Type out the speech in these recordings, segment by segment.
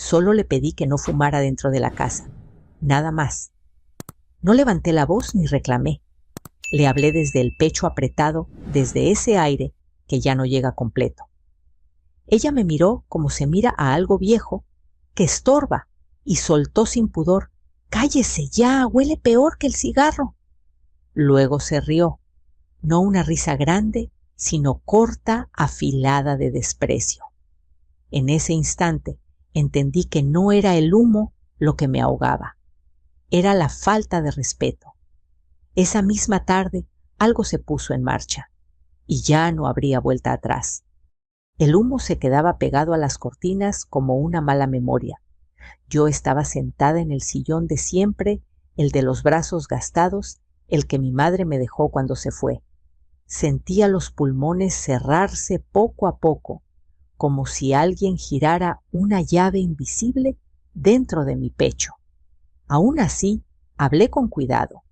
Solo le pedí que no fumara dentro de la casa. Nada más. No levanté la voz ni reclamé. Le hablé desde el pecho apretado, desde ese aire que ya no llega completo. Ella me miró como se mira a algo viejo que estorba y soltó sin pudor: «¡Cállese ya! ¡Huele peor que el cigarro!». Luego se rió, no una risa grande, sino corta, afilada de desprecio. En ese instante entendí que no era el humo lo que me ahogaba, era la falta de respeto. Esa misma tarde algo se puso en marcha y ya no habría vuelta atrás. El humo se quedaba pegado a las cortinas como una mala memoria. Yo estaba sentada en el sillón de siempre, el de los brazos gastados, el que mi madre me dejó cuando se fue. Sentía los pulmones cerrarse poco a poco, como si alguien girara una llave invisible dentro de mi pecho. Aún así, hablé con cuidado.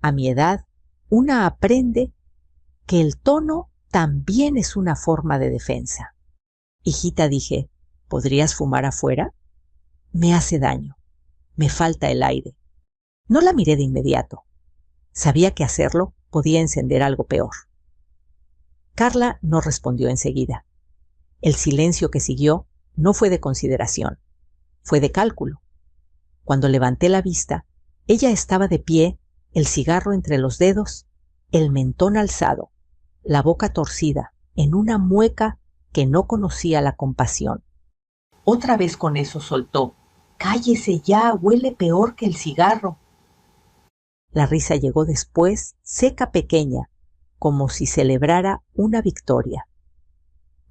A mi edad, una aprende que el tono también es una forma de defensa. «Hijita», dije, «¿podrías fumar afuera? Me hace daño. Me falta el aire». No la miré de inmediato. Sabía que hacerlo podía encender algo peor. Carla no respondió enseguida. El silencio que siguió no fue de consideración, fue de cálculo. Cuando levanté la vista, ella estaba de pie, el cigarro entre los dedos, el mentón alzado, la boca torcida, en una mueca que no conocía la compasión. Otra vez con eso soltó: «¡Cállese ya! ¡Huele peor que el cigarro!». La risa llegó después, seca, pequeña, como si celebrara una victoria.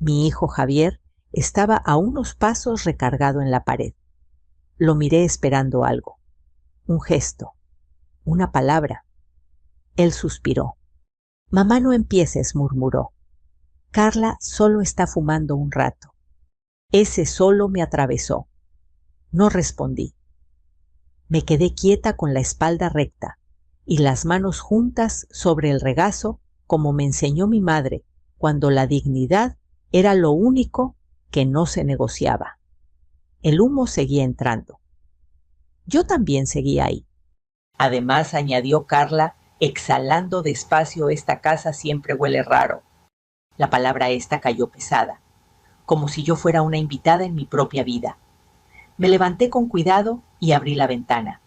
Mi hijo Javier estaba a unos pasos recargado en la pared. Lo miré esperando algo, un gesto, una palabra. Él suspiró. «Mamá, no empieces», murmuró. «Carla solo está fumando un rato». Ese solo me atravesó. No respondí. Me quedé quieta con la espalda recta y las manos juntas sobre el regazo, como me enseñó mi madre cuando la dignidad era lo único que no se negociaba. El humo seguía entrando. Yo también seguía ahí. Además, añadió Carla, exhalando despacio: «Esta casa siempre huele raro». La palabra esta cayó pesada, como si yo fuera una invitada en mi propia vida. Me levanté con cuidado y abrí la ventana.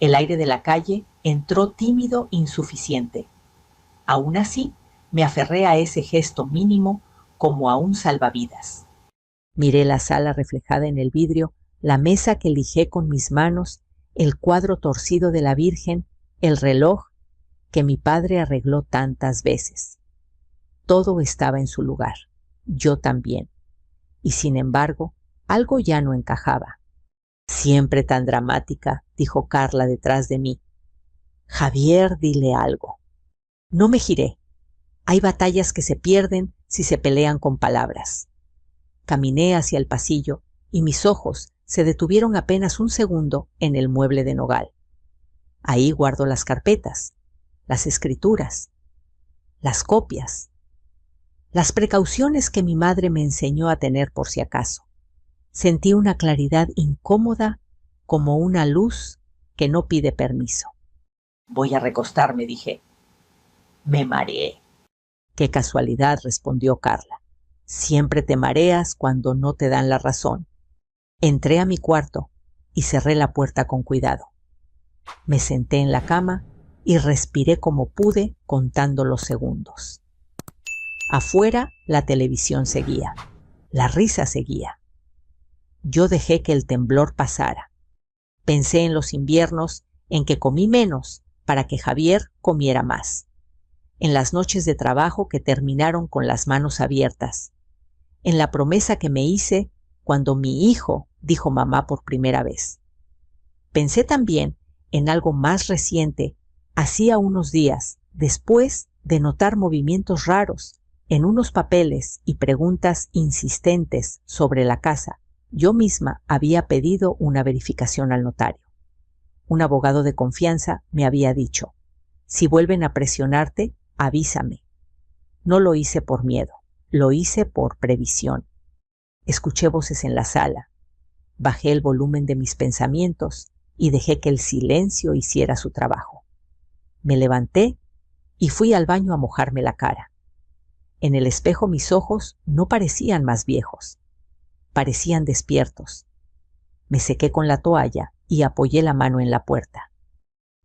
El aire de la calle entró tímido, insuficiente. Aún así, me aferré a ese gesto mínimo como a un salvavidas. Miré la sala reflejada en el vidrio, la mesa que lijé con mis manos, el cuadro torcido de la Virgen, el reloj que mi padre arregló tantas veces. Todo estaba en su lugar, yo también. Y sin embargo, algo ya no encajaba. «Siempre tan dramática», dijo Carla detrás de mí. «Javier, dile algo». No me giré. Hay batallas que se pierden si se pelean con palabras. Caminé hacia el pasillo y mis ojos se detuvieron apenas un segundo en el mueble de nogal. Ahí guardo las carpetas, las escrituras, las copias, las precauciones que mi madre me enseñó a tener por si acaso. Sentí una claridad incómoda, como una luz que no pide permiso. «Voy a recostarme», dije. Me mareé. «Qué casualidad», respondió Carla. «Siempre te mareas cuando no te dan la razón». Entré a mi cuarto y cerré la puerta con cuidado. Me senté en la cama y respiré como pude, contando los segundos. Afuera, la televisión seguía. La risa seguía. Yo dejé que el temblor pasara. Pensé en los inviernos en que comí menos para que Javier comiera más. En las noches de trabajo que terminaron con las manos abiertas. En la promesa que me hice cuando mi hijo dijo mamá por primera vez. Pensé también en algo más reciente, hacía unos días, después de notar movimientos raros en unos papeles y preguntas insistentes sobre la casa. Yo misma había pedido una verificación al notario. Un abogado de confianza me había dicho: «Si vuelven a presionarte, avísame». No lo hice por miedo, lo hice por previsión. Escuché voces en la sala. Bajé el volumen de mis pensamientos y dejé que el silencio hiciera su trabajo. Me levanté y fui al baño a mojarme la cara. En el espejo mis ojos no parecían más viejos, parecían despiertos. Me sequé con la toalla y apoyé la mano en la puerta.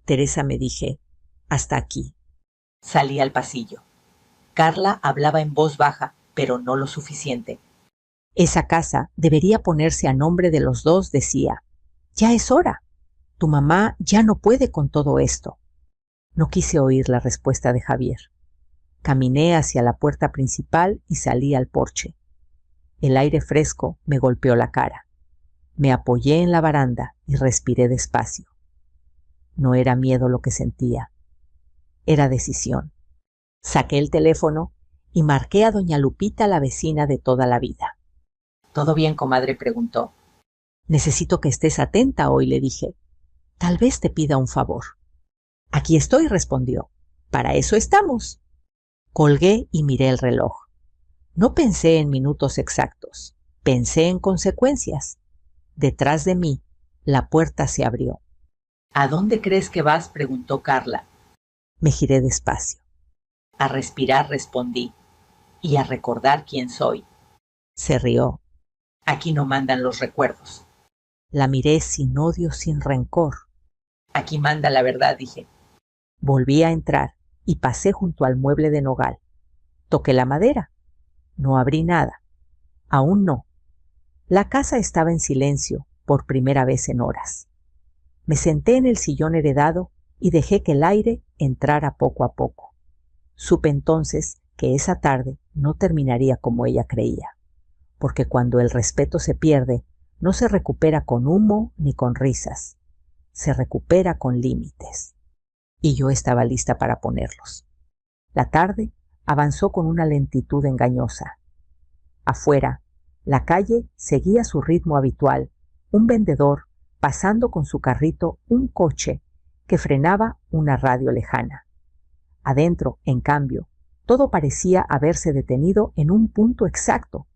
Teresa, me dije, hasta aquí. Salí al pasillo. Carla hablaba en voz baja, pero no lo suficiente. Esa casa debería ponerse a nombre de los dos, decía. Ya es hora. Tu mamá ya no puede con todo esto. No quise oír la respuesta de Javier. Caminé hacia la puerta principal y salí al porche. El aire fresco me golpeó la cara. Me apoyé en la baranda y respiré despacio. No era miedo lo que sentía. Era decisión. Saqué el teléfono y marqué a doña Lupita, la vecina de toda la vida. ¿Todo bien, comadre?, preguntó. Necesito que estés atenta hoy, le dije. Tal vez te pida un favor. Aquí estoy, respondió. Para eso estamos. Colgué y miré el reloj. No pensé en minutos exactos. Pensé en consecuencias. Detrás de mí, la puerta se abrió. ¿A dónde crees que vas?, preguntó Carla. Me giré despacio. A respirar, respondí. Y a recordar quién soy. Se rió. Aquí no mandan los recuerdos. La miré sin odio, sin rencor. Aquí manda la verdad, dije. Volví a entrar y pasé junto al mueble de nogal. Toqué la madera. No abrí nada. Aún no. La casa estaba en silencio, por primera vez en horas. Me senté en el sillón heredado y dejé que el aire entrara poco a poco. Supe entonces que esa tarde no terminaría como ella creía, porque cuando el respeto se pierde, no se recupera con humo ni con risas, se recupera con límites. Y yo estaba lista para ponerlos. La tarde avanzó con una lentitud engañosa. Afuera, la calle seguía su ritmo habitual, un vendedor pasando con su carrito un coche que frenaba una radio lejana. Adentro, en cambio, todo parecía haberse detenido en un punto exacto,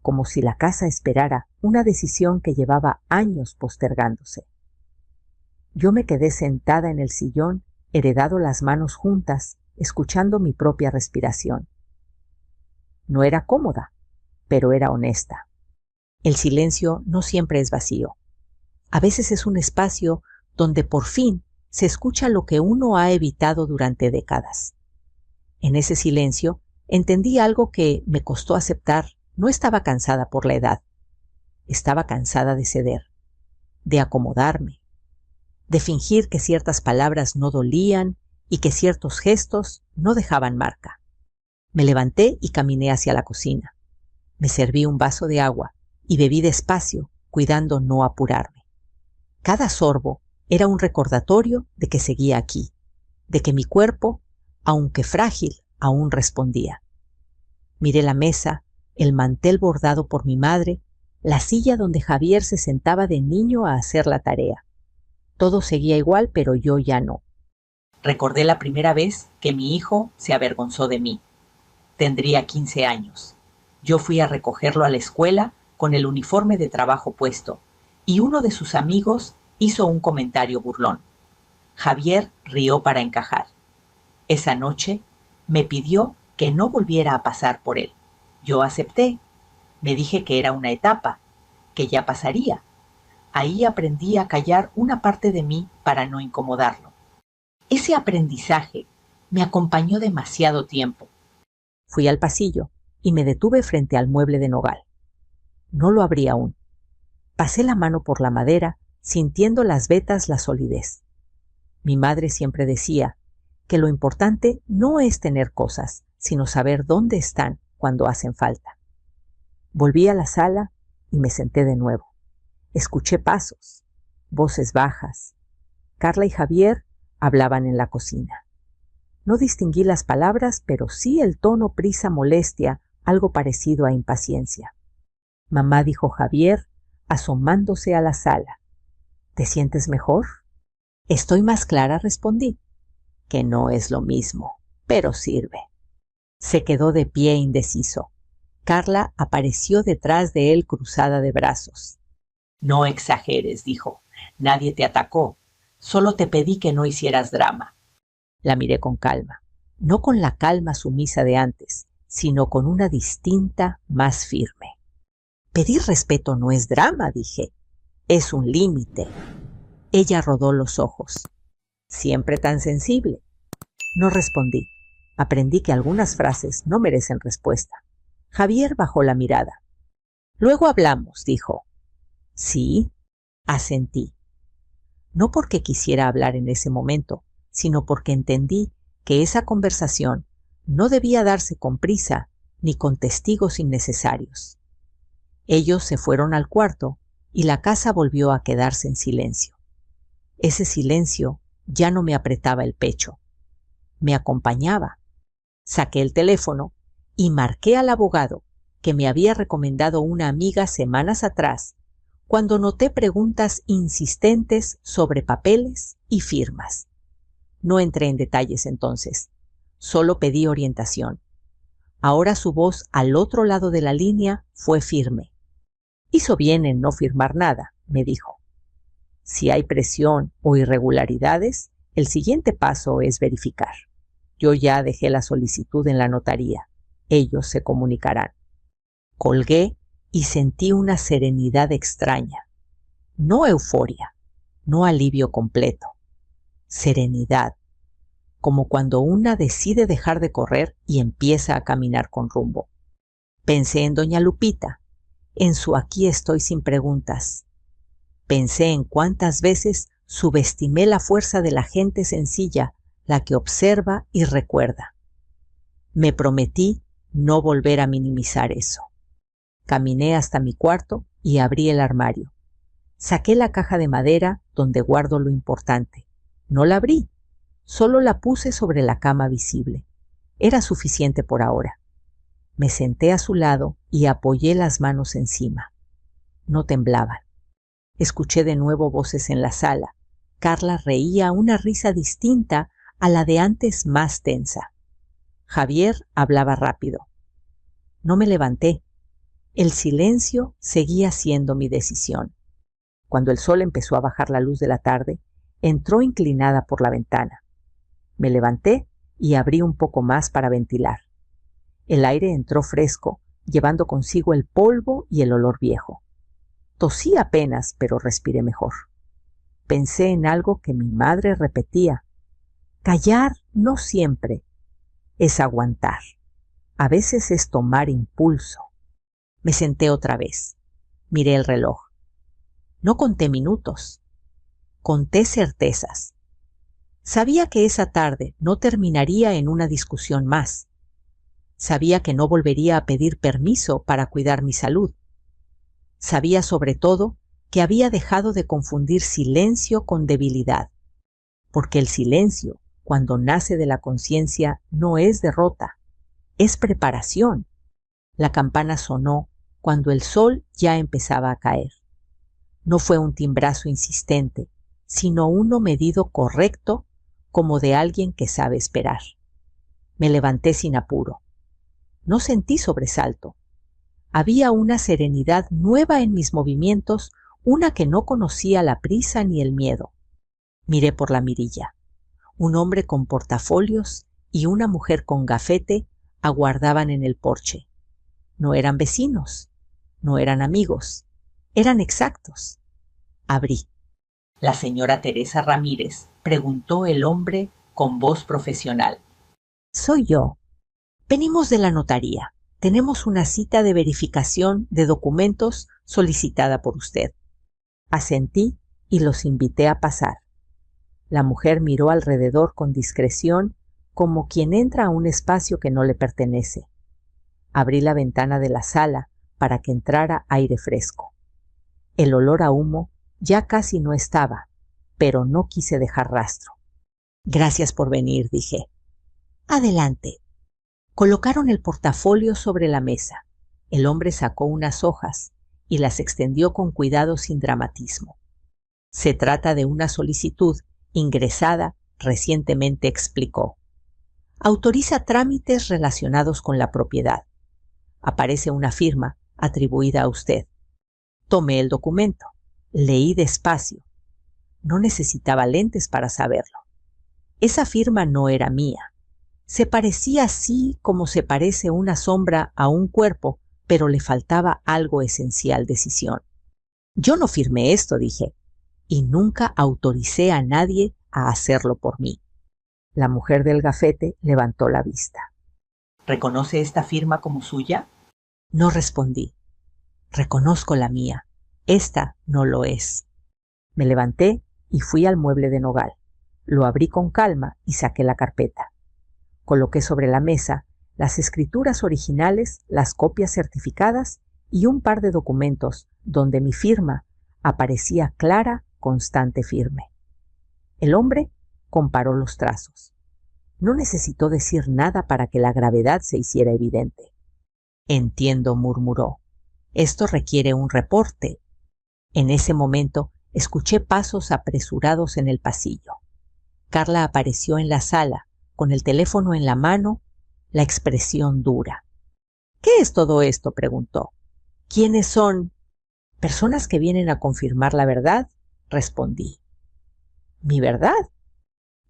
como si la casa esperara una decisión que llevaba años postergándose. Yo me quedé sentada en el sillón, heredado, las manos juntas, escuchando mi propia respiración. No era cómoda, pero era honesta. El silencio no siempre es vacío. A veces es un espacio donde por fin se escucha lo que uno ha evitado durante décadas. En ese silencio entendí algo que me costó aceptar. No estaba cansada por la edad. Estaba cansada de ceder, de acomodarme, de fingir que ciertas palabras no dolían y que ciertos gestos no dejaban marca. Me levanté y caminé hacia la cocina. Me serví un vaso de agua y bebí despacio, cuidando no apurarme. Cada sorbo era un recordatorio de que seguía aquí, de que mi cuerpo, aunque frágil, aún respondía. Miré la mesa, el mantel bordado por mi madre, la silla donde Javier se sentaba de niño a hacer la tarea. Todo seguía igual, pero yo ya no. Recordé la primera vez que mi hijo se avergonzó de mí. Tendría 15 años. Yo fui a recogerlo a la escuela con el uniforme de trabajo puesto, y uno de sus amigos hizo un comentario burlón. Javier rió para encajar. Esa noche me pidió que no volviera a pasar por él. Yo acepté. Me dije que era una etapa, que ya pasaría. Ahí aprendí a callar una parte de mí para no incomodarlo. Ese aprendizaje me acompañó demasiado tiempo. Fui al pasillo y me detuve frente al mueble de nogal. No lo abrí aún. Pasé la mano por la madera, sintiendo las vetas la solidez. Mi madre siempre decía que lo importante no es tener cosas, sino saber dónde están cuando hacen falta. Volví a la sala y me senté de nuevo. Escuché pasos, voces bajas. Carla y Javier hablaban en la cocina. No distinguí las palabras, pero sí el tono prisa molestia, algo parecido a impaciencia. Mamá, dijo Javier, asomándose a la sala. ¿Te sientes mejor? Estoy más clara, respondí. Que no es lo mismo, pero sirve. Se quedó de pie indeciso. Carla apareció detrás de él cruzada de brazos. No exageres, dijo. Nadie te atacó. Solo te pedí que no hicieras drama. La miré con calma, no con la calma sumisa de antes, sino con una distinta, más firme. Pedir respeto no es drama, dije. Es un límite. Ella rodó los ojos. ¿Siempre tan sensible? No respondí. Aprendí que algunas frases no merecen respuesta. Javier bajó la mirada. Luego hablamos, dijo. Sí, asentí. No porque quisiera hablar en ese momento, sino porque entendí que esa conversación no debía darse con prisa ni con testigos innecesarios. Ellos se fueron al cuarto y la casa volvió a quedarse en silencio. Ese silencio ya no me apretaba el pecho. Me acompañaba. Saqué el teléfono y marqué al abogado que me había recomendado una amiga semanas atrás, cuando noté preguntas insistentes sobre papeles y firmas. No entré en detalles entonces, solo pedí orientación. Ahora su voz al otro lado de la línea fue firme. Hizo bien en no firmar nada, me dijo. Si hay presión o irregularidades, el siguiente paso es verificar. Yo ya dejé la solicitud en la notaría. Ellos se comunicarán. Colgué y sentí una serenidad extraña. No euforia, no alivio completo. Serenidad, como cuando una decide dejar de correr y empieza a caminar con rumbo. Pensé en doña Lupita, en su aquí estoy sin preguntas. Pensé en cuántas veces subestimé la fuerza de la gente sencilla, la que observa y recuerda. Me prometí no volver a minimizar eso. Caminé hasta mi cuarto y abrí el armario. Saqué la caja de madera donde guardo lo importante. No la abrí, solo la puse sobre la cama visible. Era suficiente por ahora. Me senté a su lado y apoyé las manos encima. No temblaban. Escuché de nuevo voces en la sala. Carla reía una risa distinta a la de antes, más tensa. Javier hablaba rápido. No me levanté. El silencio seguía siendo mi decisión. Cuando el sol empezó a bajar la luz de la tarde, entró inclinada por la ventana. Me levanté y abrí un poco más para ventilar. El aire entró fresco, llevando consigo el polvo y el olor viejo. Tosí apenas, pero respiré mejor. Pensé en algo que mi madre repetía. Callar no siempre es aguantar. A veces es tomar impulso. Me senté otra vez. Miré el reloj. No conté minutos. Conté certezas. Sabía que esa tarde no terminaría en una discusión más. Sabía que no volvería a pedir permiso para cuidar mi salud. Sabía sobre todo que había dejado de confundir silencio con debilidad, porque el silencio, cuando nace de la conciencia, no es derrota, es preparación. La campana sonó cuando el sol ya empezaba a caer. No fue un timbrazo insistente, sino uno medido correcto, como de alguien que sabe esperar. Me levanté sin apuro. No sentí sobresalto. Había una serenidad nueva en mis movimientos, una que no conocía la prisa ni el miedo. Miré por la mirilla. Un hombre con portafolios y una mujer con gafete aguardaban en el porche. No eran vecinos, no eran amigos, eran exactos. Abrí. La señora Teresa Ramírez, preguntó el hombre con voz profesional. Soy yo. Venimos de la notaría. Tenemos una cita de verificación de documentos solicitada por usted. Asentí y los invité a pasar. La mujer miró alrededor con discreción, como quien entra a un espacio que no le pertenece. Abrí la ventana de la sala para que entrara aire fresco. El olor a humo ya casi no estaba, pero no quise dejar rastro. Gracias por venir, dije. Adelante. Colocaron el portafolio sobre la mesa. El hombre sacó unas hojas y las extendió con cuidado sin dramatismo. Se trata de una solicitud ingresada recientemente, explicó. Autoriza trámites relacionados con la propiedad. Aparece una firma atribuida a usted. Tomé el documento. Leí despacio. No necesitaba lentes para saberlo. Esa firma no era mía. Se parecía así como se parece una sombra a un cuerpo, pero le faltaba algo esencial: decisión. Yo no firmé esto, dije, y nunca autoricé a nadie a hacerlo por mí. La mujer del gafete levantó la vista. ¿Reconoce esta firma como suya? No respondí. Reconozco la mía. Esta no lo es. Me levanté y fui al mueble de nogal. Lo abrí con calma y saqué la carpeta. Coloqué sobre la mesa las escrituras originales, las copias certificadas y un par de documentos donde mi firma aparecía clara, constante, firme. El hombre comparó los trazos. No necesitó decir nada para que la gravedad se hiciera evidente. Entiendo, murmuró. Esto requiere un reporte. En ese momento escuché pasos apresurados en el pasillo. Carla apareció en la sala, con el teléfono en la mano, la expresión dura. ¿Qué es todo esto?, preguntó. ¿Quiénes son? Personas que vienen a confirmar la verdad, respondí. ¿Mi verdad?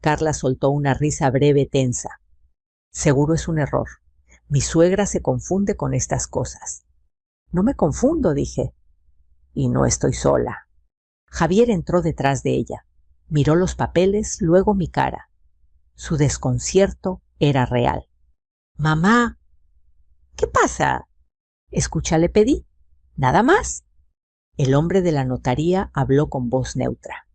Carla soltó una risa breve, tensa. Seguro es un error. Mi suegra se confunde con estas cosas. No me confundo, dije. Y no estoy sola. Javier entró detrás de ella. Miró los papeles, luego mi cara. Su desconcierto era real. Mamá. ¿Qué pasa? Escucha, le pedí. Nada más. El hombre de la notaría habló con voz neutra.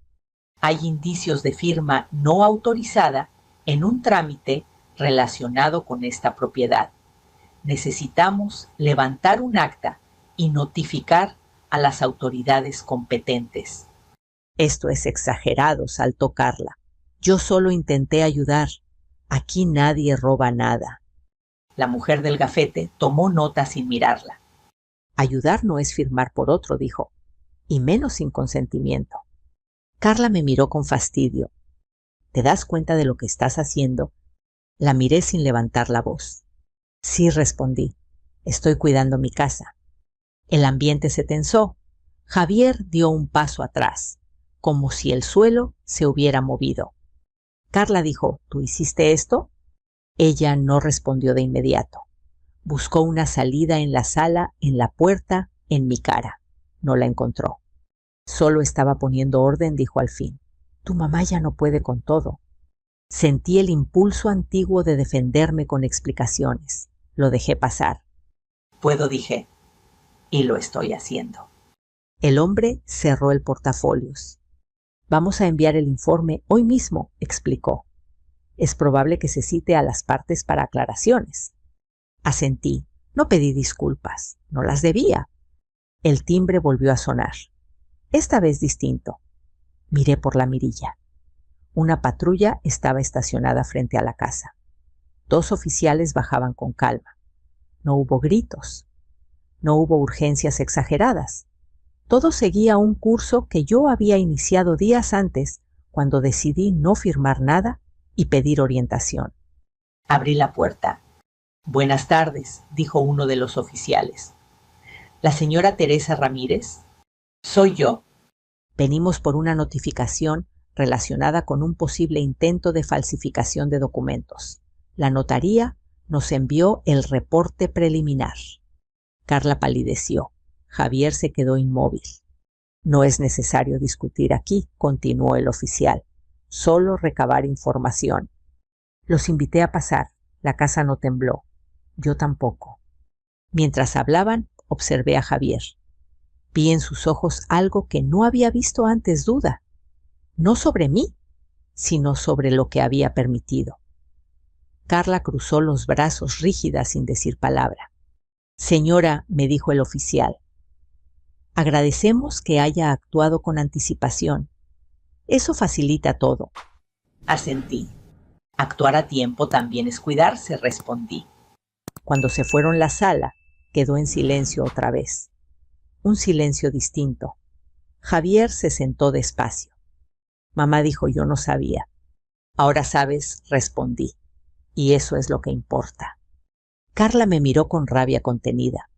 Hay indicios de firma no autorizada en un trámite relacionado con esta propiedad. Necesitamos levantar un acta y notificar a las autoridades competentes. Esto es exagerado, saltó Carla. Yo solo intenté ayudar. Aquí nadie roba nada. La mujer del gafete tomó nota sin mirarla. Ayudar no es firmar por otro, dijo, y menos sin consentimiento. Carla me miró con fastidio. ¿Te das cuenta de lo que estás haciendo? La miré sin levantar la voz. Sí, respondí. Estoy cuidando mi casa. El ambiente se tensó. Javier dio un paso atrás, como si el suelo se hubiera movido. Carla dijo, ¿tú hiciste esto? Ella no respondió de inmediato. Buscó una salida en la sala, en la puerta, en mi cara. No la encontró. Solo estaba poniendo orden, dijo al fin. Tu mamá ya no puede con todo. Sentí el impulso antiguo de defenderme con explicaciones. Lo dejé pasar. Puedo, dije, y lo estoy haciendo. El hombre cerró el portafolios. Vamos a enviar el informe hoy mismo, explicó. Es probable que se cite a las partes para aclaraciones. Asentí. No pedí disculpas. No las debía. El timbre volvió a sonar. Esta vez distinto. Miré por la mirilla. Una patrulla estaba estacionada frente a la casa. 2 oficiales bajaban con calma. No hubo gritos. No hubo urgencias exageradas. Todo seguía un curso que yo había iniciado días antes, cuando decidí no firmar nada y pedir orientación. Abrí la puerta. Buenas tardes, dijo uno de los oficiales. ¿La señora Teresa Ramírez? Soy yo. Venimos por una notificación relacionada con un posible intento de falsificación de documentos. La notaría nos envió el reporte preliminar. Carla palideció. Javier se quedó inmóvil. No es necesario discutir aquí, continuó el oficial. Solo recabar información. Los invité a pasar. La casa no tembló. Yo tampoco. Mientras hablaban, observé a Javier. Vi en sus ojos algo que no había visto antes: duda. No sobre mí, sino sobre lo que había permitido. Carla cruzó los brazos rígida sin decir palabra. Señora, me dijo el oficial, agradecemos que haya actuado con anticipación. Eso facilita todo. Asentí. Actuar a tiempo también es cuidarse, respondí. Cuando se fueron, la sala quedó en silencio otra vez. Un silencio distinto. Javier se sentó despacio. Mamá dijo, yo no sabía. Ahora sabes, respondí. Y eso es lo que importa. Carla me miró con rabia contenida.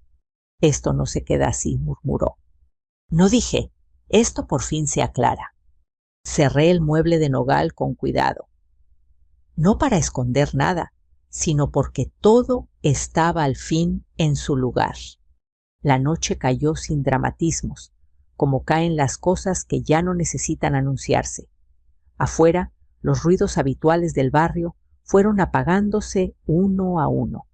Esto no se queda así, murmuró. No dije, Esto por fin se aclara. Cerré el mueble de nogal con cuidado. No para esconder nada, sino porque todo estaba al fin en su lugar. La noche cayó sin dramatismos, como caen las cosas que ya no necesitan anunciarse. Afuera, los ruidos habituales del barrio fueron apagándose uno a uno.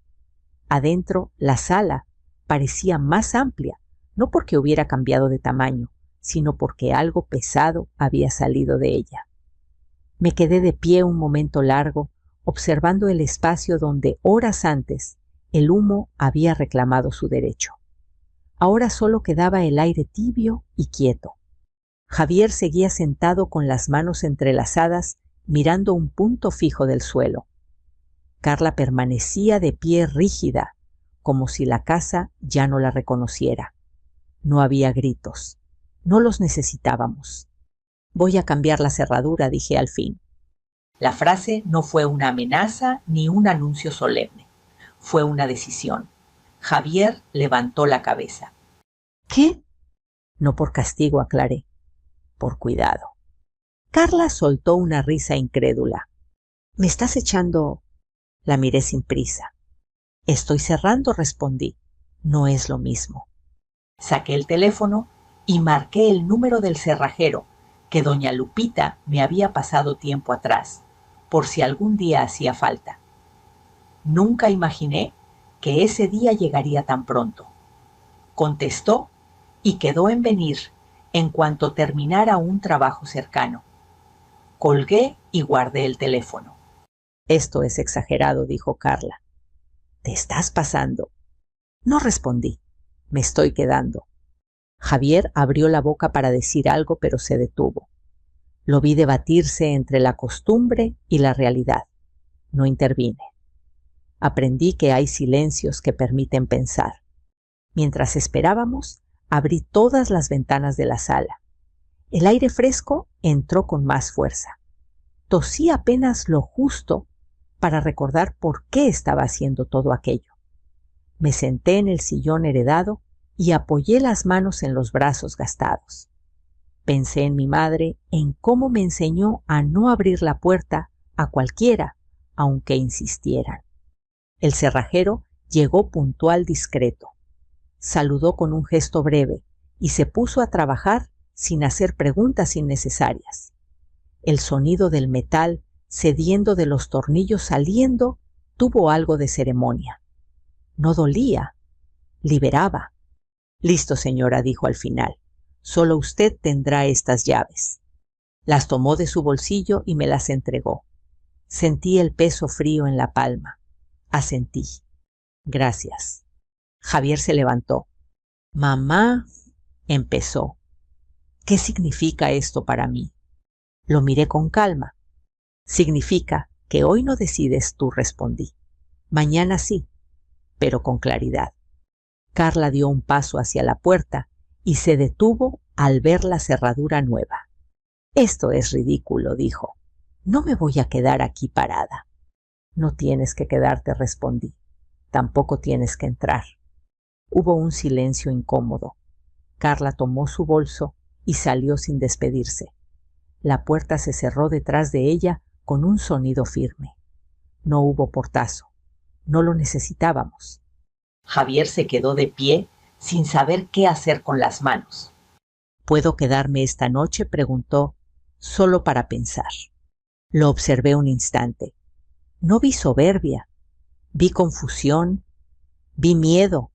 Adentro, la sala parecía más amplia, no porque hubiera cambiado de tamaño, sino porque algo pesado había salido de ella. Me quedé de pie un momento largo, observando el espacio donde horas antes el humo había reclamado su derecho. Ahora solo quedaba el aire tibio y quieto. Javier seguía sentado con las manos entrelazadas, mirando un punto fijo del suelo. Carla permanecía de pie rígida, como si la casa ya no la reconociera. No había gritos. No los necesitábamos. Voy a cambiar la cerradura, dije al fin. La frase no fue una amenaza ni un anuncio solemne. Fue una decisión. Javier levantó la cabeza. ¿Qué? No por castigo, aclaré. Por cuidado. Carla soltó una risa incrédula. ¿Me estás echando? La miré sin prisa. Estoy cerrando, respondí. No es lo mismo. Saqué el teléfono y marqué el número del cerrajero que doña Lupita me había pasado tiempo atrás, por si algún día hacía falta. Nunca imaginé que ese día llegaría tan pronto. Contestó y quedó en venir en cuanto terminara un trabajo cercano. Colgué y guardé el teléfono. Esto es exagerado, dijo Carla. ¿Te estás pasando? No respondí. Me estoy quedando. Javier abrió la boca para decir algo, pero se detuvo. Lo vi debatirse entre la costumbre y la realidad. No intervine. Aprendí que hay silencios que permiten pensar. Mientras esperábamos, abrí todas las ventanas de la sala. El aire fresco entró con más fuerza. Tosí apenas lo justo para recordar por qué estaba haciendo todo aquello. Me senté en el sillón heredado y apoyé las manos en los brazos gastados. Pensé en mi madre, en cómo me enseñó a no abrir la puerta a cualquiera, aunque insistieran. El cerrajero llegó puntual, discreto. Saludó con un gesto breve y se puso a trabajar sin hacer preguntas innecesarias. El sonido del metal cediendo de los tornillos saliendo tuvo algo de ceremonia. No dolía, liberaba. Listo, señora, dijo al final. Solo usted tendrá estas llaves. Las tomó de su bolsillo y me las entregó. Sentí el peso frío en la palma. Asentí. Gracias. Javier se levantó. Mamá, empezó. ¿Qué significa esto para mí? Lo miré con calma. Significa que hoy no decides tú, respondí. Mañana sí, pero con claridad. Carla dio un paso hacia la puerta y se detuvo al ver la cerradura nueva. Esto es ridículo, dijo. No me voy a quedar aquí parada. No tienes que quedarte, respondí. Tampoco tienes que entrar. Hubo un silencio incómodo. Carla tomó su bolso y salió sin despedirse. La puerta se cerró detrás de ella con un sonido firme. No hubo portazo. No lo necesitábamos. Javier se quedó de pie sin saber qué hacer con las manos. ¿Puedo quedarme esta noche?, preguntó, solo para pensar. Lo observé un instante. No vi soberbia, vi confusión, vi miedo.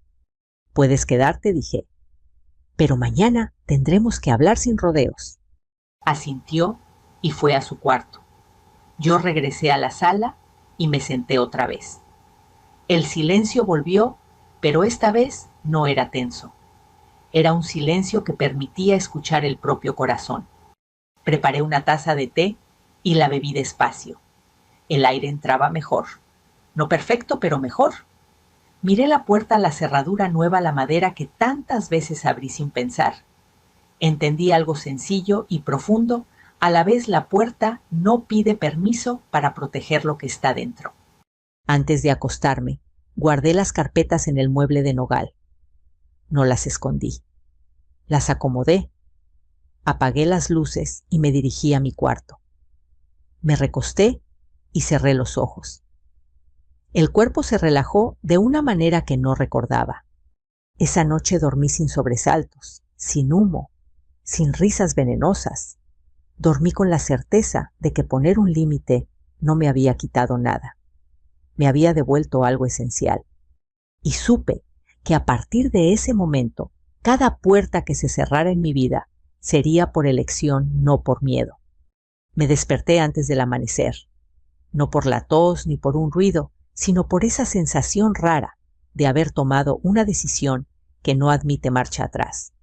Puedes quedarte, dije. Pero mañana tendremos que hablar sin rodeos. Asintió y fue a su cuarto. Yo regresé a la sala y me senté otra vez. El silencio volvió, pero esta vez no era tenso. Era un silencio que permitía escuchar el propio corazón. Preparé una taza de té y la bebí despacio. El aire entraba mejor. No perfecto, pero mejor. Miré la puerta a la cerradura nueva a la madera que tantas veces abrí sin pensar. Entendí algo sencillo y profundo. A la vez la puerta no pide permiso para proteger lo que está dentro. Antes de acostarme, guardé las carpetas en el mueble de nogal. No las escondí. Las acomodé. Apagué las luces y me dirigí a mi cuarto. Me recosté y cerré los ojos. El cuerpo se relajó de una manera que no recordaba. Esa noche dormí sin sobresaltos, sin humo, sin risas venenosas. Dormí con la certeza de que poner un límite no me había quitado nada. Me había devuelto algo esencial. Y supe que a partir de ese momento, cada puerta que se cerrara en mi vida sería por elección, no por miedo. Me desperté antes del amanecer, no por la tos ni por un ruido, sino por esa sensación rara de haber tomado una decisión que no admite marcha atrás.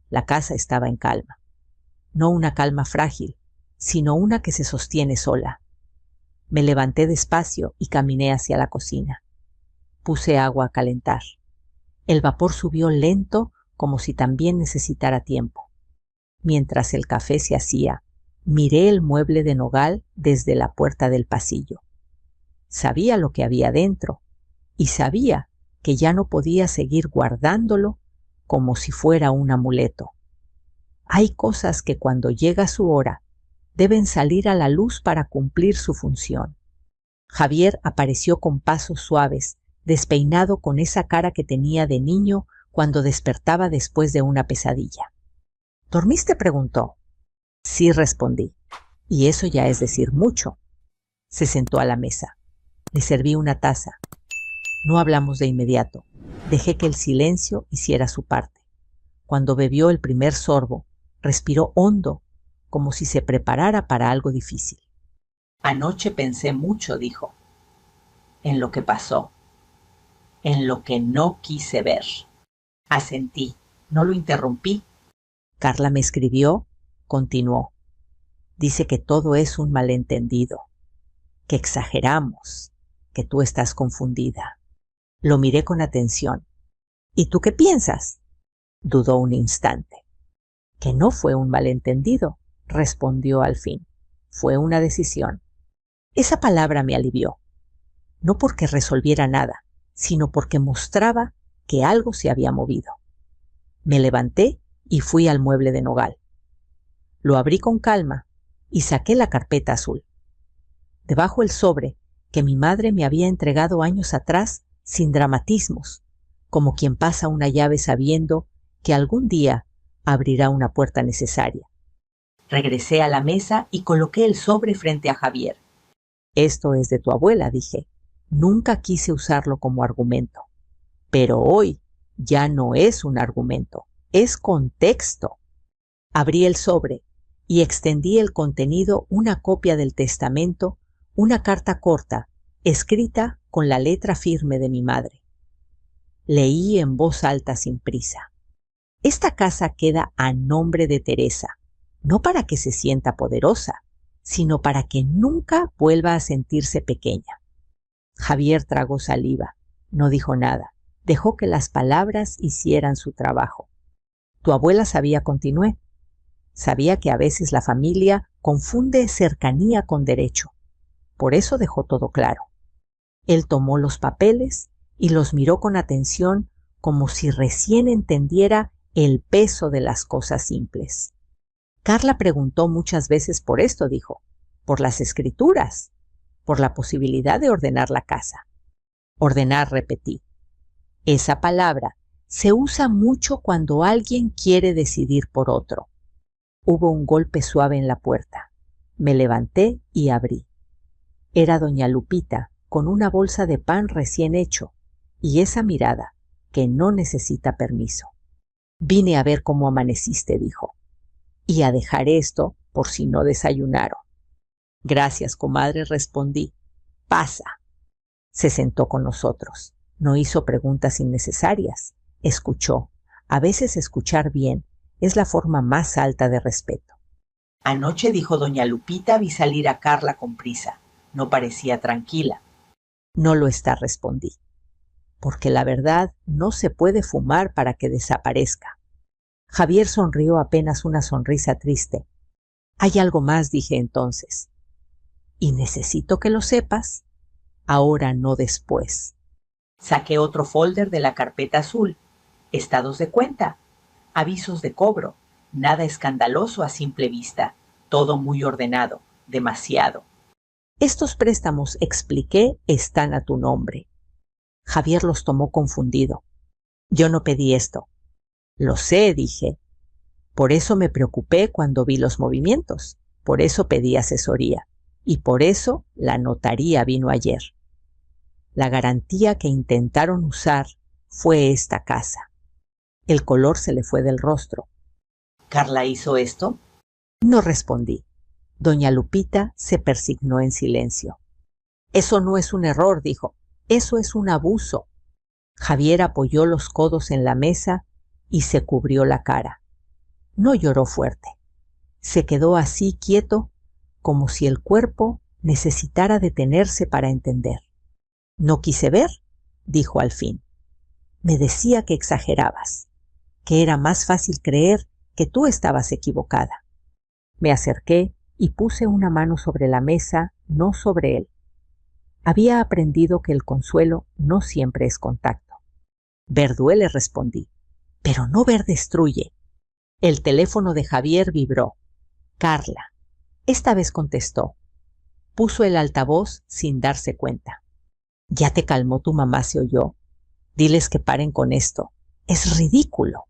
La casa estaba en calma. No una calma frágil, sino una que se sostiene sola. Me levanté despacio y caminé hacia la cocina. Puse agua a calentar. El vapor subió lento, como si también necesitara tiempo. Mientras el café se hacía, miré el mueble de nogal desde la puerta del pasillo. Sabía lo que había dentro y sabía que ya no podía seguir guardándolo como si fuera un amuleto. Hay cosas que cuando llega su hora deben salir a la luz para cumplir su función. Javier apareció con pasos suaves, despeinado, con esa cara que tenía de niño cuando despertaba después de una pesadilla. ¿Dormiste?, preguntó. Sí, respondí, y eso ya es decir mucho. Se sentó a la mesa. Le serví una taza. No hablamos de inmediato. Dejé que el silencio hiciera su parte. Cuando bebió el primer sorbo, respiró hondo, como si se preparara para algo difícil. Anoche pensé mucho, dijo, en lo que pasó, en lo que no quise ver. Asentí, no lo interrumpí. Carla me escribió, continuó. Dice que todo es un malentendido, que exageramos, que tú estás confundida. Lo miré con atención. ¿Y tú qué piensas? Dudó un instante. Que no fue un malentendido, respondió al fin. Fue una decisión. Esa palabra me alivió. No porque resolviera nada, sino porque mostraba que algo se había movido. Me levanté y fui al mueble de nogal. Lo abrí con calma y saqué la carpeta azul. Debajo el sobre que mi madre me había entregado años atrás, sin dramatismos, como quien pasa una llave sabiendo que algún día abrirá una puerta necesaria. Regresé a la mesa y coloqué el sobre frente a Javier. Esto es de tu abuela, dije. Nunca quise usarlo como argumento. Pero hoy ya no es un argumento, es contexto. Abrí el sobre y extendí el contenido, una copia del testamento, una carta corta, escrita con la letra firme de mi madre. Leí en voz alta sin prisa. Esta casa queda a nombre de Teresa, no para que se sienta poderosa, sino para que nunca vuelva a sentirse pequeña. Javier tragó saliva, no dijo nada, dejó que las palabras hicieran su trabajo. Tu abuela sabía, continué. Sabía que a veces la familia confunde cercanía con derecho. Por eso dejó todo claro. Él tomó los papeles y los miró con atención, como si recién entendiera el peso de las cosas simples. Carla preguntó muchas veces por esto, dijo, por las escrituras, por la posibilidad de ordenar la casa. Ordenar, repetí. Esa palabra se usa mucho cuando alguien quiere decidir por otro. Hubo un golpe suave en la puerta. Me levanté y abrí. Era doña Lupita, con una bolsa de pan recién hecho, y esa mirada que no necesita permiso. Vine a ver cómo amaneciste, dijo, y a dejar esto por si no desayunaron. Gracias, comadre, respondí. Pasa. Se sentó con nosotros. No hizo preguntas innecesarias. Escuchó. A veces escuchar bien es la forma más alta de respeto. Anoche, dijo doña Lupita, vi salir a Carla con prisa. No parecía tranquila. No lo está, respondí. Porque la verdad no se puede fumar para que desaparezca. Javier sonrió apenas una sonrisa triste. Hay algo más, dije entonces. Y necesito que lo sepas. Ahora, no después. Saqué otro folder de la carpeta azul. Estados de cuenta, avisos de cobro, Nada escandaloso a simple vista, todo muy ordenado, demasiado. Estos préstamos, expliqué, están a tu nombre. Javier los tomó confundido. Yo no pedí esto. Lo sé, dije. Por eso me preocupé cuando vi los movimientos. Por eso pedí asesoría. Y por eso la notaría vino ayer. La garantía que intentaron usar fue esta casa. El color se le fue del rostro. ¿Carla hizo esto? No respondí. Doña Lupita se persignó en silencio. Eso no es un error, dijo. Eso es un abuso. Javier apoyó los codos en la mesa y se cubrió la cara. No lloró fuerte. Se quedó así quieto, como si el cuerpo necesitara detenerse para entender. No quise ver, dijo al fin. Me decía que exagerabas, que era más fácil creer que tú estabas equivocada. Me acerqué y puse una mano sobre la mesa, no sobre él. Había aprendido que el consuelo no siempre es contacto. Ver duele, respondí, pero no ver destruye. El teléfono de Javier vibró. Carla. Esta vez contestó. Puso el altavoz sin darse cuenta. Ya te calmó tu mamá, se oyó. Diles que paren con esto. Es ridículo.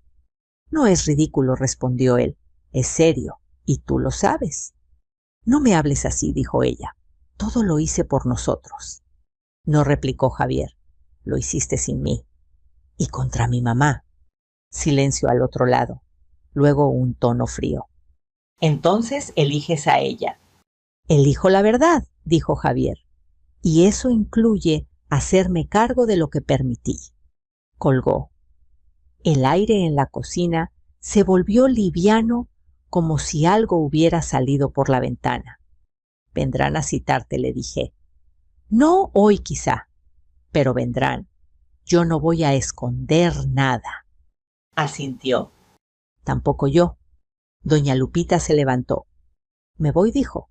No es ridículo, respondió él. Es serio, y tú lo sabes. No me hables así, dijo ella. Todo lo hice por nosotros. No, replicó Javier. Lo hiciste sin mí. Y contra mi mamá. Silencio al otro lado. Luego un tono frío. Entonces eliges a ella. Elijo la verdad, dijo Javier. Y eso incluye hacerme cargo de lo que permití. Colgó. El aire en la cocina se volvió liviano como si algo hubiera salido por la ventana. Vendrán a citarte, le dije. No hoy quizá, pero vendrán. Yo no voy a esconder nada. Asintió. Tampoco yo. Doña Lupita se levantó. Me voy, dijo,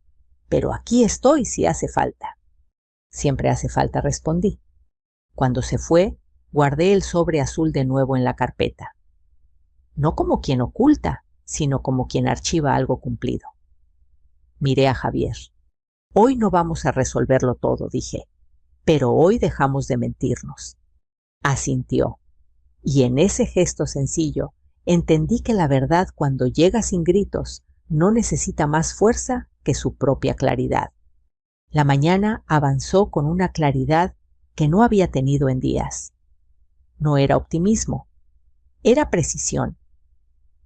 pero aquí estoy si hace falta. Siempre hace falta, respondí. Cuando se fue, guardé el sobre azul de nuevo en la carpeta. No como quien oculta, sino como quien archiva algo cumplido. Miré a Javier. Hoy no vamos a resolverlo todo, dije, pero hoy dejamos de mentirnos. Asintió, y en ese gesto sencillo entendí que la verdad, cuando llega sin gritos, no necesita más fuerza que su propia claridad. La mañana avanzó con una claridad que no había tenido en días. No era optimismo, era precisión.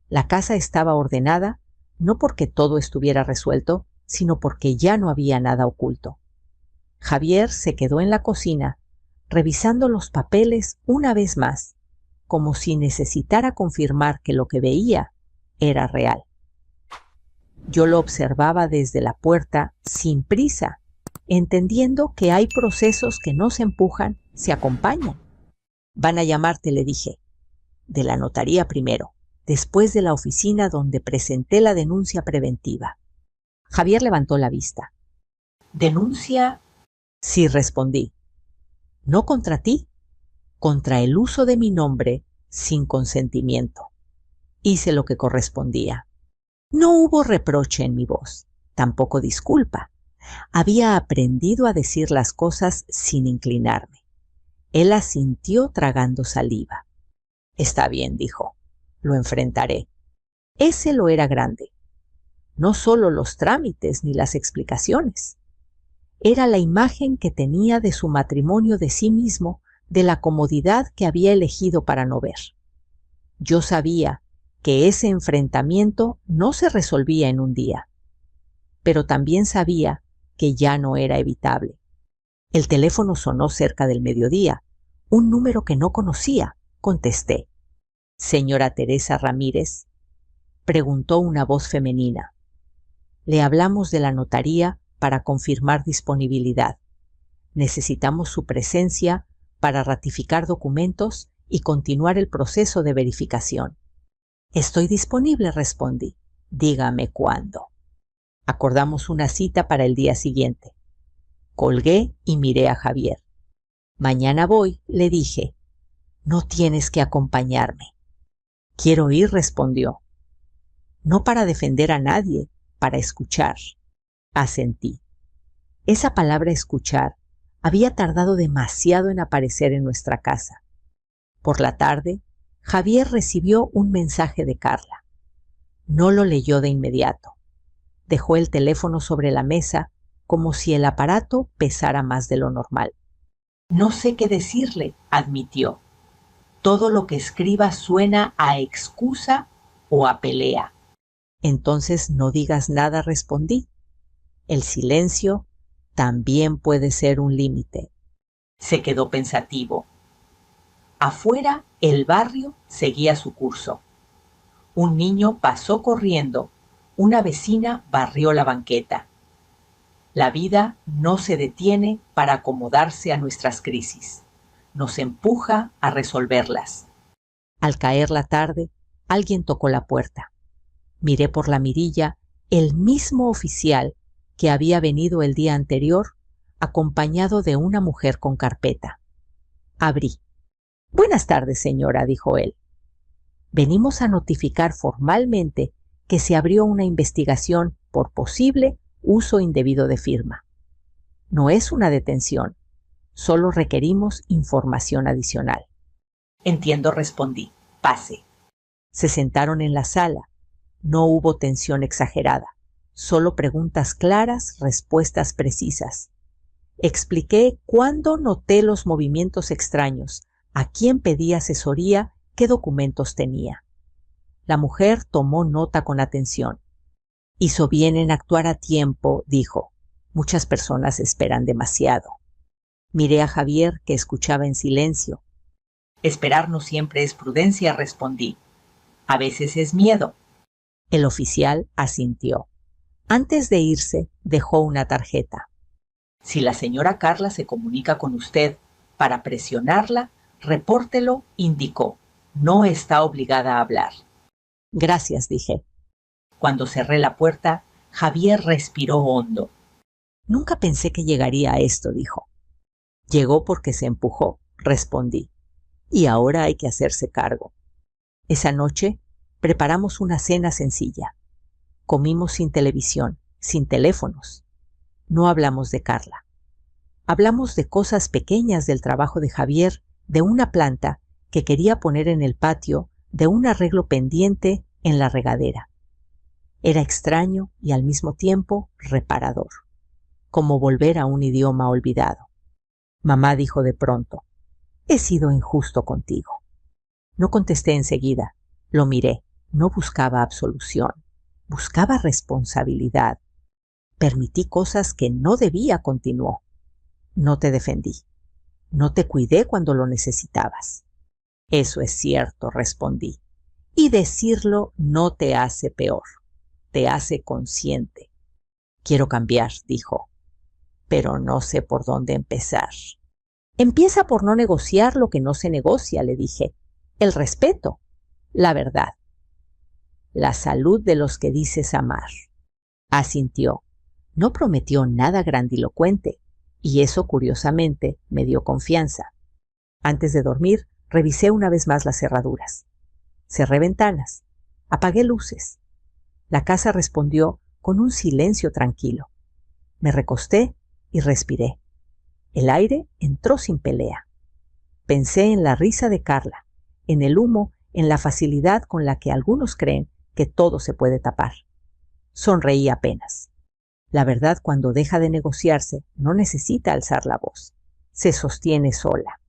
La casa estaba ordenada, no porque todo estuviera resuelto, sino porque ya no había nada oculto. Javier se quedó en la cocina, revisando los papeles una vez más, como si necesitara confirmar que lo que veía era real. Yo lo observaba desde la puerta sin prisa, entendiendo que hay procesos que no se empujan, se acompañan. Van a llamarte, le dije. De la notaría primero, después de la oficina donde presenté la denuncia preventiva. Javier levantó la vista. ¿Denuncia? Sí, respondí. No contra ti, contra el uso de mi nombre sin consentimiento. Hice lo que correspondía. No hubo reproche en mi voz, tampoco disculpa. Había aprendido a decir las cosas sin inclinarme. Él asintió tragando saliva. Está bien, dijo. Lo enfrentaré. Ese lo era grande. No solo los trámites ni las explicaciones. Era la imagen que tenía de su matrimonio de sí mismo, de la comodidad que había elegido para no ver. Yo sabía que ese enfrentamiento no se resolvía en un día, pero también sabía que ya no era evitable. El teléfono sonó cerca del mediodía, un número que no conocía. Contesté. «¿Señora Teresa Ramírez?», preguntó una voz femenina. «Le hablamos de la notaría para confirmar disponibilidad. Necesitamos su presencia para ratificar documentos y continuar el proceso de verificación». «Estoy disponible», respondí. «Dígame cuándo». Acordamos una cita para el día siguiente. Colgué y miré a Javier. «Mañana voy», le dije. «No tienes que acompañarme». «Quiero ir», respondió. No para defender a nadie, para escuchar. Asentí. Esa palabra escuchar había tardado demasiado en aparecer en nuestra casa. Por la tarde, Javier recibió un mensaje de Carla. No lo leyó de inmediato. Dejó el teléfono sobre la mesa como si el aparato pesara más de lo normal. No sé qué decirle, admitió. Todo lo que escriba suena a excusa o a pelea. Entonces no digas nada, respondí. El silencio también puede ser un límite. Se quedó pensativo. Afuera, el barrio seguía su curso. Un niño pasó corriendo. Una vecina barrió la banqueta. La vida no se detiene para acomodarse a nuestras crisis. Nos empuja a resolverlas. Al caer la tarde, alguien tocó la puerta. Miré por la mirilla el mismo oficial que había venido el día anterior, acompañado de una mujer con carpeta. Abrí. «Buenas tardes, señora», dijo él. «Venimos a notificar formalmente que se abrió una investigación por posible uso indebido de firma. No es una detención, solo requerimos información adicional». Entiendo, respondí. Pase. Se sentaron en la sala. No hubo tensión exagerada, solo preguntas claras, respuestas precisas. Expliqué cuándo noté los movimientos extraños, a quién pedí asesoría, qué documentos tenía. La mujer tomó nota con atención. «Hizo bien en actuar a tiempo», dijo. «Muchas personas esperan demasiado». Miré a Javier, que escuchaba en silencio. Esperar no siempre es prudencia, respondí. A veces es miedo. El oficial asintió. Antes de irse, dejó una tarjeta. Si la señora Carla se comunica con usted para presionarla, repórtelo, indicó. No está obligada a hablar. Gracias, dije. Cuando cerré la puerta, Javier respiró hondo. Nunca pensé que llegaría a esto, dijo. Llegó porque se empujó, respondí. Y ahora hay que hacerse cargo. Esa noche preparamos una cena sencilla. Comimos sin televisión, sin teléfonos. No hablamos de Carla. Hablamos de cosas pequeñas del trabajo de Javier, de una planta que quería poner en el patio, de un arreglo pendiente en la regadera. Era extraño y al mismo tiempo reparador, como volver a un idioma olvidado. Mamá dijo de pronto: «He sido injusto contigo». No contesté enseguida. Lo miré. No buscaba absolución. Buscaba responsabilidad. Permití cosas que no debía, continuó. No te defendí. No te cuidé cuando lo necesitabas. Eso es cierto, respondí. Y decirlo no te hace peor. Te hace consciente. Quiero cambiar, dijo. Pero no sé por dónde empezar. Empieza por no negociar lo que no se negocia, le dije. El respeto, la verdad, la salud de los que dices amar. Asintió. No prometió nada grandilocuente, y eso curiosamente me dio confianza. Antes de dormir, revisé una vez más las cerraduras. Cerré ventanas, apagué luces. La casa respondió con un silencio tranquilo. Me recosté y respiré. El aire entró sin pelea. Pensé en la risa de Carla, en el humo, en la facilidad con la que algunos creen que todo se puede tapar. Sonreí apenas. La verdad, cuando deja de negociarse, no necesita alzar la voz. Se sostiene sola.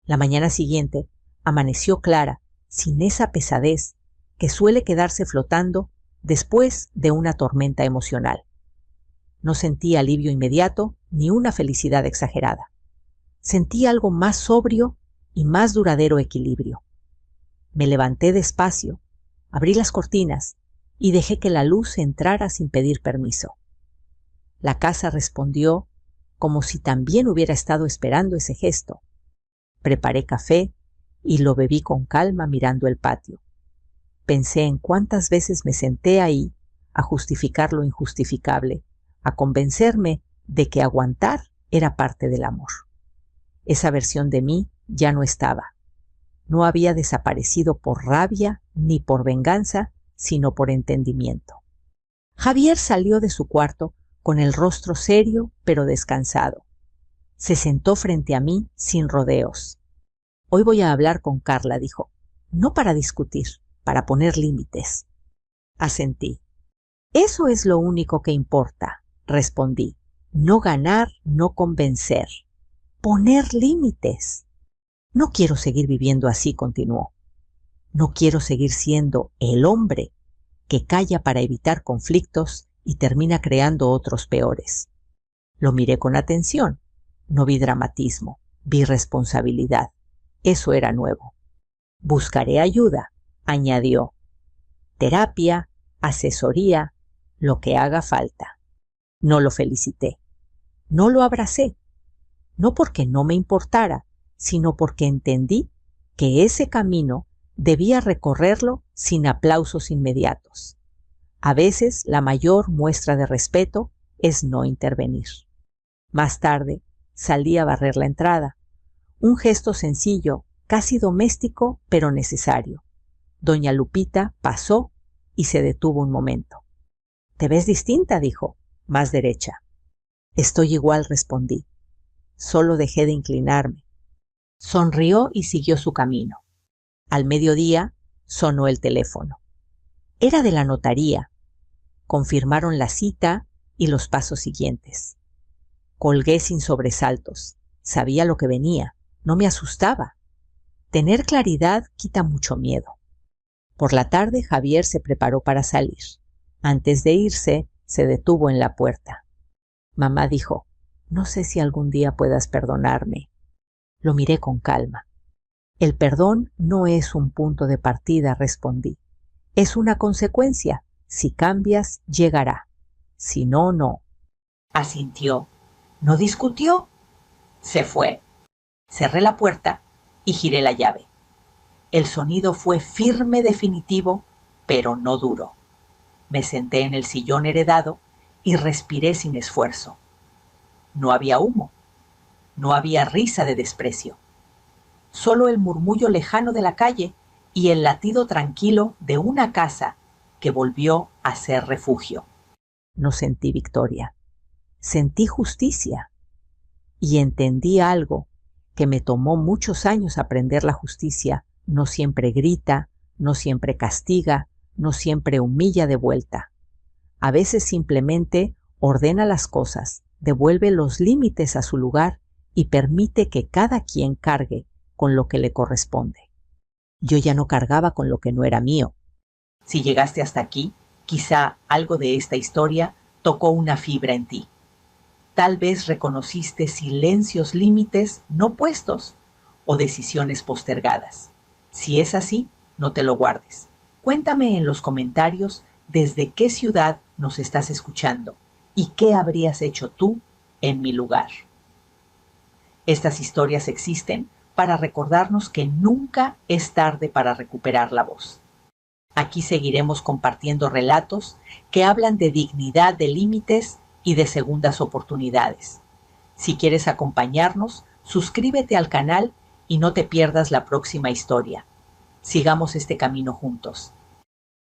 La mañana siguiente amaneció clara, sin esa pesadez que suele quedarse flotando después de una tormenta emocional. No sentí alivio inmediato ni una felicidad exagerada. Sentí algo más sobrio y más duradero equilibrio. Me levanté despacio, abrí las cortinas y dejé que la luz entrara sin pedir permiso. La casa respondió como si también hubiera estado esperando ese gesto. Preparé café y lo bebí con calma mirando el patio. Pensé en cuántas veces me senté ahí a justificar lo injustificable, a convencerme de que aguantar era parte del amor. Esa versión de mí ya no estaba. No había desaparecido por rabia ni por venganza, sino por entendimiento. Javier salió de su cuarto con el rostro serio pero descansado. Se sentó frente a mí sin rodeos. Hoy voy a hablar con Carla, dijo. No para discutir, para poner límites. Asentí. Eso es lo único que importa, respondí. No ganar, no convencer. Poner límites. No quiero seguir viviendo así, continuó. No quiero seguir siendo el hombre que calla para evitar conflictos y termina creando otros peores. Lo miré con atención. No vi dramatismo, vi responsabilidad. Eso era nuevo. Buscaré ayuda, añadió. Terapia, asesoría, lo que haga falta. No lo felicité. No lo abracé. No porque no me importara, sino porque entendí que ese camino debía recorrerlo sin aplausos inmediatos. A veces la mayor muestra de respeto es no intervenir. Más tarde salí a barrer la entrada. Un gesto sencillo, casi doméstico, pero necesario. Doña Lupita pasó y se detuvo un momento. «Te ves distinta», dijo, más derecha. «Estoy igual», respondí. Solo dejé de inclinarme. Sonrió y siguió su camino. Al mediodía sonó el teléfono. Era de la notaría. Confirmaron la cita y los pasos siguientes. Colgué sin sobresaltos. Sabía lo que venía. No me asustaba. Tener claridad quita mucho miedo. Por la tarde Javier se preparó para salir. Antes de irse, se detuvo en la puerta. Mamá dijo, «No sé si algún día puedas perdonarme». Lo miré con calma. «El perdón no es un punto de partida», respondí. «Es una consecuencia. Si cambias, llegará. Si no, no». Asintió. No discutió. Se fue. Cerré la puerta y giré la llave. El sonido fue firme, definitivo, pero no duro. Me senté en el sillón heredado y respiré sin esfuerzo. No había humo. No había risa de desprecio. Solo el murmullo lejano de la calle y el latido tranquilo de una casa que volvió a ser refugio. No sentí victoria. Sentí justicia. Y entendí algo que me tomó muchos años aprender. La justicia no siempre grita, no siempre castiga, no siempre humilla de vuelta. A veces simplemente ordena las cosas, devuelve los límites a su lugar y permite que cada quien cargue con lo que le corresponde. Yo ya no cargaba con lo que no era mío. Si llegaste hasta aquí, quizá algo de esta historia tocó una fibra en ti. Tal vez reconociste silencios, límites no puestos o decisiones postergadas. Si es así, no te lo guardes. Cuéntame en los comentarios desde qué ciudad nos estás escuchando y qué habrías hecho tú en mi lugar. Estas historias existen para recordarnos que nunca es tarde para recuperar la voz. Aquí seguiremos compartiendo relatos que hablan de dignidad, de límites y de segundas oportunidades. Si quieres acompañarnos, suscríbete al canal y no te pierdas la próxima historia. Sigamos este camino juntos.